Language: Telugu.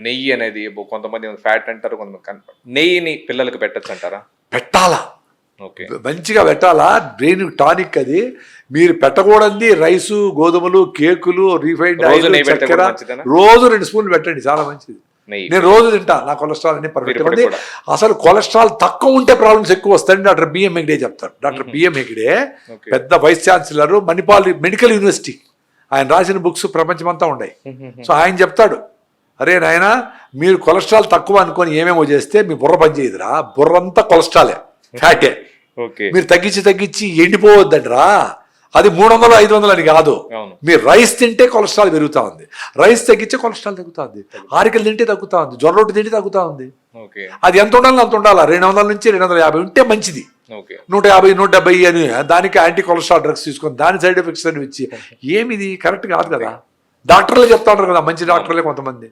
నెయ్యి అనేది కొంతమంది ఫ్యాట్ అంటారు, కొంతమంది నెయ్యిని పిల్లలకు పెట్టచ్చు అంటారా? పెట్టాలా, ఓకే, మంచిగా పెట్టాలా. బ్రెయిన్ టానిక్ అది. మీరు పెట్టకూడదు రైసు, గోధుమలు, కేకులు, రిఫైన్డ్ ఆయిల్, చక్కెర రోజు 2 స్పూన్లు పెట్టండి, చాలా మంచిది. నేను రోజు తింటా, నా కొలెస్ట్రాల్ అన్ని పర్ఫెక్ట్ ఉంది. అసలు కొలెస్ట్రాల్ తక్కువ ఉంటే ప్రాబ్లమ్స్ ఎక్కువ వస్తాయని డాక్టర్ బిఎం హెగ్డే చెప్తారు. డాక్టర్ బిఎం హెగ్డే పెద్ద vice chancellor, Manipal medical university. ఆయన రాసిన బుక్స్ ప్రపంచమంతా ఉన్నాయి. సో ఆయన చెప్తాడు, అరే నాయన మీరు కొలెస్ట్రాల్ తక్కువ అనుకొని ఏమేమో చేస్తే మీ బుర్ర పనిచేయదురా, బుర్ర అంతా కొలెస్ట్రాలే, ఫ్యాటే. మీరు తగ్గించి ఎండిపోవద్దండిరా. అది 300 500 అని కాదు. మీరు రైస్ తింటే కొలెస్ట్రాల్ పెరుగుతా ఉంది, రైస్ తగ్గించే కొలెస్ట్రాల్ తగ్గుతా ఉంది, ఆరికలు తింటే తగ్గుతా ఉంది, జొన్న రొట్టె తింటే తగ్గుతా ఉంది. అది ఎంత ఉండాలి అంత ఉండాలా. 200 నుంచి 250 ఉంటే మంచిది. 150 170 అని దానికి యాంటీ కొలెస్ట్రాల్ డ్రగ్స్ తీసుకొని దాని సైడ్ ఎఫెక్ట్స్ అని ఇచ్చి ఏమిది కరెక్ట్ కాదు కదా. డాక్టర్లే చెప్తా ఉంటారు కదా, మంచి డాక్టర్లే కొంతమంది.